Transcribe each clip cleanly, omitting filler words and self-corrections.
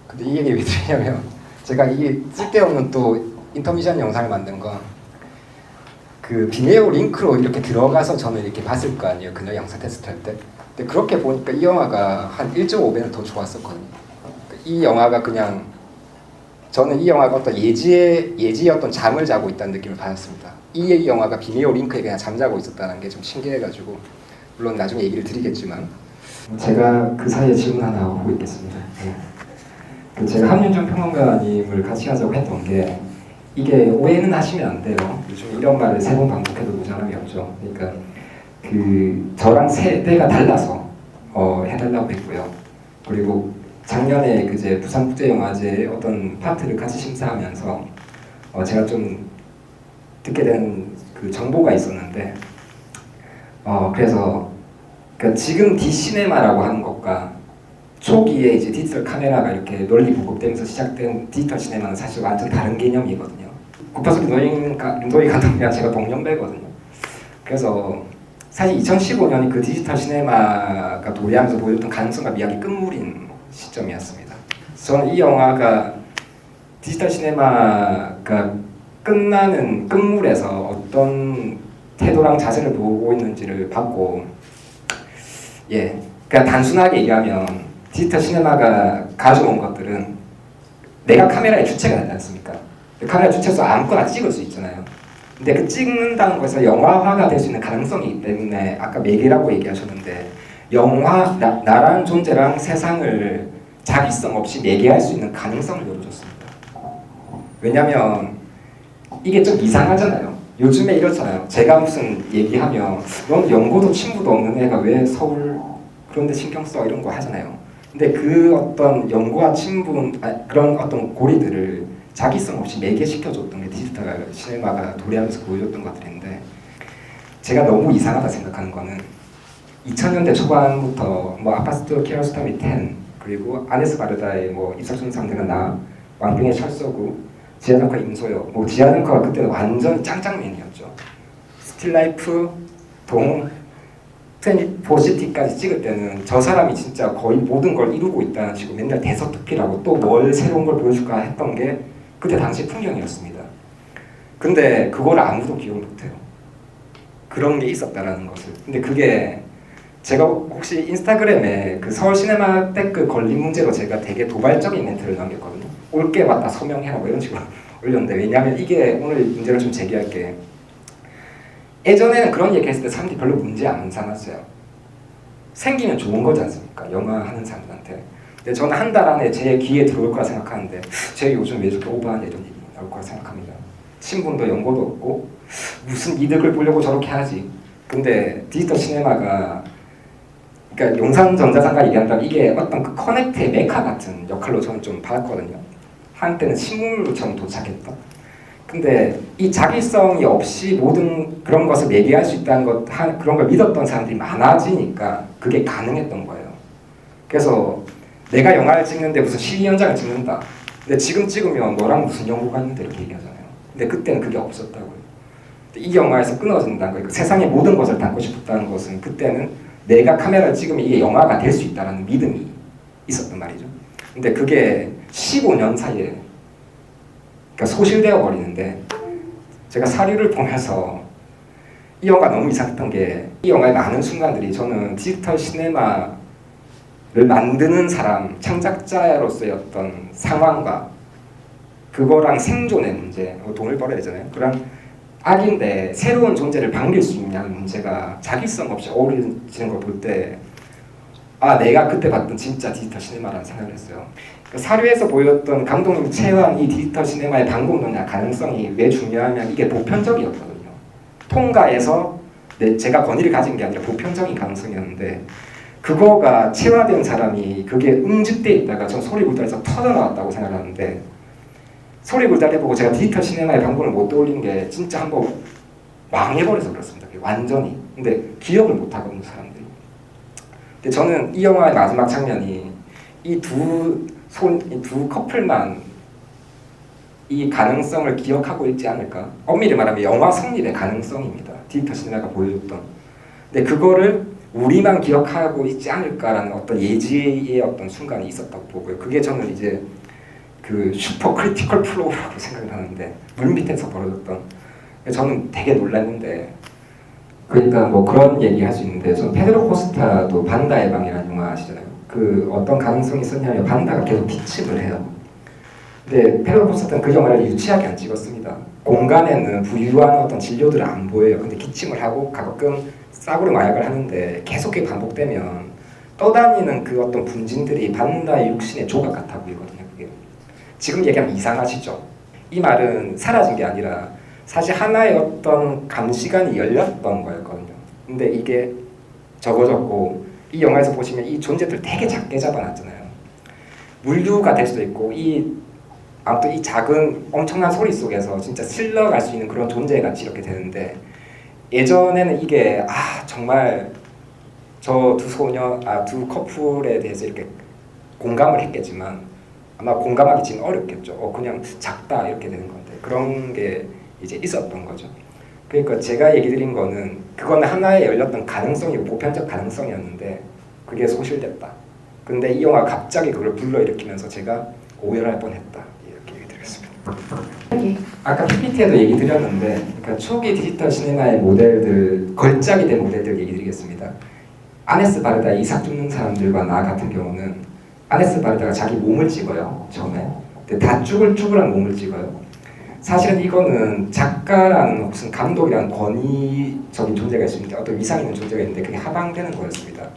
근데 이 얘기 왜 드리냐면 제가 이게 쓸데없는 또 인터미션 영상을 만든 건 그 비메오 링크로 이렇게 들어가서 저는 이렇게 봤을 거 아니에요. 그냥 영상 테스트 할 때. 근데 그렇게 보니까 이 영화가 한 1.5배는 더 좋았었거든요. 이 영화가 그냥 저는 이 영화가 어떤 예지의 어떤 잠을 자고 있다는 느낌을 받았습니다. 이 영화가 비메오 링크에 그냥 잠자고 있었다는 게 좀 신기해가지고 물론 나중에 얘기를 드리겠지만 제가 그 사이에 질문 하나 하고 있겠습니다. 네. 제가 함윤정 평론가님을 같이 하자고 했던 게 이게 오해는 하시면 안 돼요. 요즘 이런 말을 세 번 반복해도 모자람이 없죠. 그러니까 그 저랑 세대가 달라서 해달라고 했고요. 그리고 작년에 그제 부산국제영화제 어떤 파트를 같이 심사하면서 제가 좀 듣게 된 그 정보가 있었는데 그래서 그러니까 지금 디시네마라고 하는 것과 초기에 이제 디지털 카메라가 이렇게 널리 보급되면서 시작된 디지털 시네마는 사실 완전 다른 개념이거든요. 구파수리 노인 감독이랑 제가 동년배거든요. 그래서 사실 2015년이 그 디지털 시네마가 도래하면서 보여줬던 가능성과 미학의 끝물인 시점이었습니다. 저는 이 영화가 디지털 시네마가 끝나는 끝물에서 어떤 태도랑 자세를 보고 있는지를 봤고, 그러니까 단순하게 얘기하면 디지털 시네마가 가져온 것들은 내가 카메라의 주체가 되지 않습니까? 카메라 주체에서 아무거나 찍을 수 있잖아요. 근데 그 찍는다는 것에서 영화화가 될 수 있는 가능성이 있기 때문에 아까 매개라고 얘기하셨는데 나라는 존재랑 세상을 자기성 없이 매개할 수 있는 가능성을 열어줬습니다. 왜냐면 이게 좀 이상하잖아요. 요즘에 이렇잖아요. 제가 무슨 얘기하면 넌 연고도 친구도 없는 애가 왜 서울 그런 데 신경 써 이런 거 하잖아요. 근데 그 어떤 연고와 친분 그런 어떤 고리들을 자기성 없이 매개시켜줬던 게 디지털 시네마가 도래하면서 보여줬던 것들인데 제가 너무 이상하다 생각하는 거는 2000년대 초반부터 뭐 아파트 키아로스타미 10 그리고 아네스 바르다의 뭐 이삭순 상대가 나 왕병의 철서구 지하정카 임소요 뭐 지하정카가 그때는 완전 짱짱맨이었죠. 스틸라이프 동 24시티까지 찍을 때는 저 사람이 진짜 거의 모든 걸 이루고 있다는 식으로 맨날 대서특필하고 또 뭘 새로운 걸 보여줄까 했던 게 그때 당시 풍경이었습니다. 근데 그걸 아무도 기억 못해요. 그런 게 있었다라는 것을. 근데 그게 제가 혹시 인스타그램에 그 서울 시네마 댓글 걸린 문제로 제가 되게 도발적인 멘트를 남겼거든요. 올게 왔다 서명해라 뭐 이런 식으로 올렸는데 왜냐하면 이게 오늘 문제를 좀 제기할 게 예전에는 그런 얘기 했을 때 사람들이 별로 문제 안 삼았어요. 생기면 좋은 거지 않습니까? 영화 하는 사람들한테. 근데 저는 한 달 안에 제 귀에 들어올 거라 생각하는데 제 요즘 왜 저렇게 오버하냐 이런 얘기 나올 거라 생각합니다. 친분도 연고도 없고 무슨 이득을 보려고 저렇게 하지. 근데 디지털 시네마가 그러니까 용산전자상가 얘기한다면 이게 어떤 그 커넥트의 메카 같은 역할로 저는 좀 받았거든요. 한때는 식물처럼 도착했다. 근데 이 자기성이 없이 모든 그런 것을 매개할 수 있다는 그런 걸 믿었던 사람들이 많아지니까 그게 가능했던 거예요. 그래서 내가 영화를 찍는데 무슨 시위 현장을 찍는다. 근데 지금 찍으면 너랑 무슨 연고가 있는데 이렇게 얘기하잖아요. 근데 그때는 그게 없었다고요. 이 영화에서 끊어진다는 거예요. 세상의 모든 것을 담고 싶었다는 것은 그때는 내가 카메라를 찍으면 이게 영화가 될 수 있다는 믿음이 있었단 말이죠. 근데 그게 15년 사이에 그러니까 소실되어 버리는데 제가 사료를 보면서 이 영화가 너무 이상했던 게 이 영화의 많은 순간들이 저는 디지털 시네마를 만드는 사람, 창작자로서의 어떤 상황과 그거랑 생존의 문제, 돈을 벌어야 되잖아요. 그런 악인데 새로운 존재를 반길 수 있냐는 문제가 자기성 없이 어우러지는 걸 볼 때 내가 그때 봤던 진짜 디지털 시네마라는 생각을 했어요. 사료에서 보였던 감독님 체화한 이 디지털 시네마의 방법론이나 가능성이 왜 중요하냐면 이게 보편적이었거든요. 통가에서 제가 권위를 가진 게 아니라 보편적인 가능성이었는데 그거가 체화된 사람이 그게 응집돼 있다가 전 소리굴달에서 터져나왔다고 생각하는데 소리굴달 해보고 제가 디지털 시네마의 방법을 못 떠올린 게 진짜 한번 망해버려서 그렇습니다. 완전히. 근데 기억을 못하거든요 사람들이. 근데 저는 이 영화의 마지막 장면이 이 두 커플만 이 가능성을 기억하고 있지 않을까? 엄밀히 말하면 영화 성립의 가능성입니다. 디지털 시네마가 보여줬던. 근데 그거를 우리만 기억하고 있지 않을까라는 어떤 예지의 어떤 순간이 있었다고 보고요. 그게 저는 이제 그 슈퍼 크리티컬 플로우라고 생각을 하는데 물밑에서 벌어졌던, 저는 되게 놀랐는데, 그러니까 뭐 그런 얘기 할 수 있는데, 저는 페드로 코스타도 반다의 방이라는 영화 아시잖아요. 그 어떤 가능성이 있었냐면 반다가 계속 기침을 해요. 근데 페드로 코스타는 그 영화를 유치하게 안 찍었습니다. 공간에는 부유한 어떤 진료들은 안 보여요. 근데 기침을 하고 가끔 싸구려 마약을 하는데 계속 그게 반복되면 떠다니는 그 어떤 분진들이 반다의 육신의 조각 같아 보이거든요. 그게 지금 얘기하면 이상하시죠? 이 말은 사라진 게 아니라 사실 하나의 어떤 감시관이 열렸던 거였거든요. 근데 이게 적어졌고, 이 영화에서 보시면 이 존재들 되게 작게 잡아놨잖아요. 물류가 될 수도 있고, 아무튼 이 작은 엄청난 소리 속에서 진짜 슬러갈 수 있는 그런 존재같이 이렇게 되는데, 예전에는 이게 정말 저 두 커플에 대해서 이렇게 공감을 했겠지만 아마 공감하기 지금 어렵겠죠. 그냥 작다 이렇게 되는 건데, 그런 게 이제 있었던 거죠. 그러니까 제가 얘기 드린 거는 그거는 하나의 열렸던 가능성이고 보편적 가능성이었는데 그게 소실됐다. 근데 이 영화가 갑자기 그걸 불러일으키면서 제가 오열할 뻔했다. 이렇게 얘기 드리겠습니다. 아까 PPT에도 얘기 드렸는데, 그러니까 초기 디지털 시네마의 모델들, 걸작이 된 모델들 얘기 드리겠습니다. 아네스 바르다, 이삭 죽는 사람들과 나 같은 경우는 아네스 바르다가 자기 몸을 찍어요. 처음에. 근데 다 쭈글쭈글한 몸을 찍어요. 사실은 이거는 작가라는 혹은 감독이라는 권위적인 존재가 있습니다. 어떤 위상 있는 존재가 있는데 그게 하방되는 거였습니다.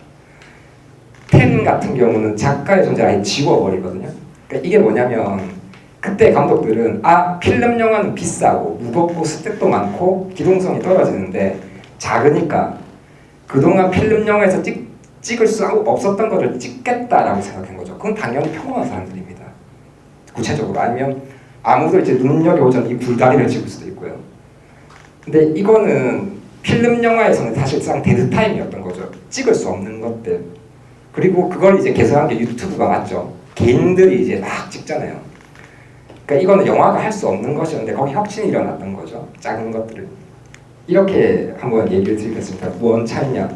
텐 같은 경우는 작가의 존재를 아예 지워버리거든요. 그러니까 이게 뭐냐면, 그때 감독들은 필름 영화는 비싸고 무겁고 스텝도 많고 기동성이 떨어지는데 작으니까 그동안 필름 영화에서 찍을 수 없었던 것을 찍겠다라고 생각한 거죠. 그건 당연히 평범한 사람들입니다. 구체적으로. 아니면 아무도 이제 눈여겨보지 않는 이 굴다리를 찍을 수도 있고요. 근데 이거는 필름 영화에서는 사실상 데드타임이었던 거죠. 찍을 수 없는 것들. 그리고 그걸 이제 개선한 게 유튜브가 맞죠. 개인들이 이제 막 찍잖아요. 그러니까 이거는 영화가 할 수 없는 것이었는데 거기 혁신이 일어났던 거죠. 작은 것들을. 이렇게 한번 얘기를 드리겠습니다. 뭔 차이냐?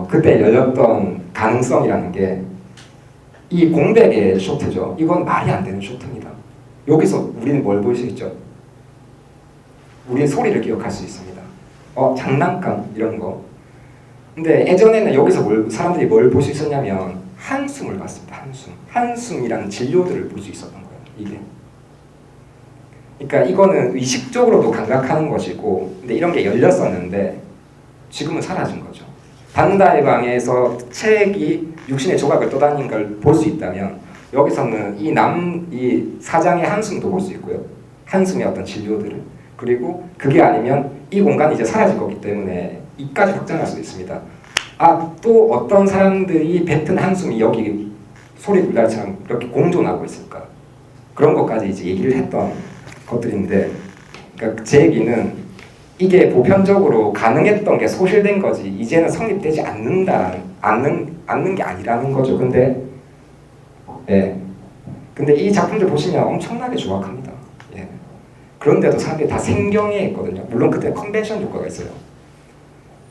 그때 열렸던 가능성이라는 게 이 공백의 쇼트죠. 이건 말이 안 되는 쇼트입니다. 여기서 우리는 뭘 볼 수 있죠? 우리는 소리를 기억할 수 있습니다. 장난감 이런 거. 근데 예전에는 여기서 사람들이 뭘 볼 수 있었냐면 한숨을 봤습니다. 한숨이라는 진료들을 볼 수 있었던 거예요. 이게. 그러니까 이거는 의식적으로도 감각하는 것이고, 근데 이런 게 열렸었는데 지금은 사라진 거죠. 반다의 방에서 책이 육신의 조각을 떠다니는 걸 볼 수 있다면 여기서는 이 사장의 한숨도 볼 수 있고요. 한숨의 어떤 진료들을. 그리고 그게 아니면 이 공간이 이제 사라질 거기 때문에 이까지 확장할 수 있습니다. 또 어떤 사람들이 뱉은 한숨이 여기 소리 불달처럼 이렇게 공존하고 있을까? 그런 것까지 이제 얘기를 했던 것들인데, 그러니까 제 얘기는 이게 보편적으로 가능했던 게 소실된 거지 이제는 성립되지 않는 게 아니라는 거죠. 근데 이 작품들 보시면 엄청나게 조악합니다. 그런데도 사람들이 다 생경해했거든요. 물론 그때 컨벤션 효과가 있어요.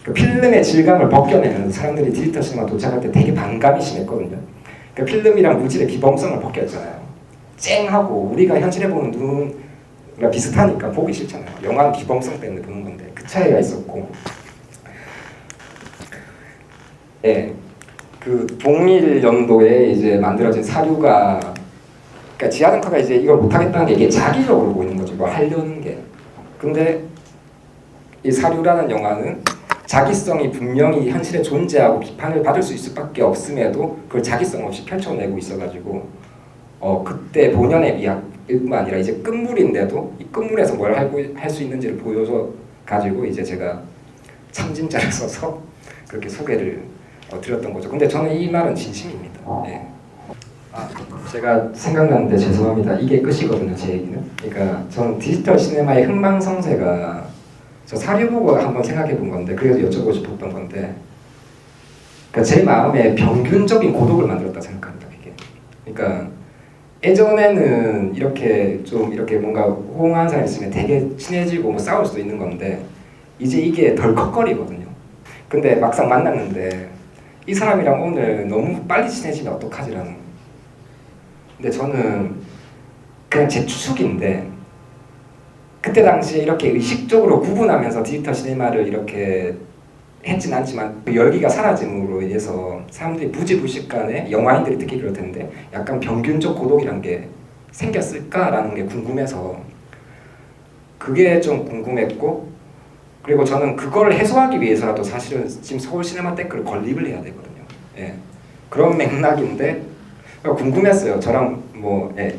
그 필름의 질감을 벗겨내면서 사람들이 디지털 시네마 도착할 때 되게 반감이 심했거든요. 그 필름이랑 물질의 기범성을 벗겼잖아요. 쨍하고 우리가 현실에 보는 눈이랑 비슷하니까 보기 싫잖아요. 영화는 기범성 때문에 보는 건데 그 차이가 있었고, 그 동일 연도에 이제 만들어진 사류가, 그러니까 지하등카가 이제 이걸 못하겠다는 게 이게 자기적으로 보이는 거죠. 이거 하려는 게. 근데 이 사류라는 영화는 자기성이 분명히 현실에 존재하고 비판을 받을 수 있을 밖에 없음에도 그걸 자기성 없이 펼쳐내고 있어가지고 그때 본연의 미학뿐만 아니라 이제 끝물인데도 이 끝물에서 뭘 할 수 있는지를 보여줘 가지고 이제 제가 참진자를 써서 그렇게 소개를 드렸던 거죠. 근데 저는 이 말은 진심입니다. 제가 생각났는데 죄송합니다. 이게 끝이거든요, 제 얘기는. 그러니까 저는 디지털 시네마의 흥망성쇠가 저 사료 보고 한번 생각해 본 건데, 그래서 여쭤보고 싶었던 건데, 그러니까 제 마음에 평균적인 고독을 만들었다 생각합니다. 이게. 그러니까 예전에는 이렇게 좀 이렇게 뭔가 호응하는 사람이 있으면 되게 친해지고 뭐 싸울 수도 있는 건데 이제 이게 덜컥거리거든요. 근데 막상 만났는데 이 사람이랑 오늘 너무 빨리 친해지면 어떡하지라는. 근데 저는 그냥 제 추측인데 그때 당시에 이렇게 의식적으로 구분하면서 디지털 시네마를 이렇게 했진 않지만 그 열기가 사라짐으로 인해서 사람들이 무지무식간에 영화인들이 특히 그럴 텐데 약간 평균적 고독이란 게 생겼을까라는 게 궁금해서 그게 좀 궁금했고, 그리고 저는 그걸 해소하기 위해서라도 사실은 지금 서울 시네마테크를 건립을 해야 되거든요. 예. 그런 맥락인데 궁금했어요. 저랑 뭐 예.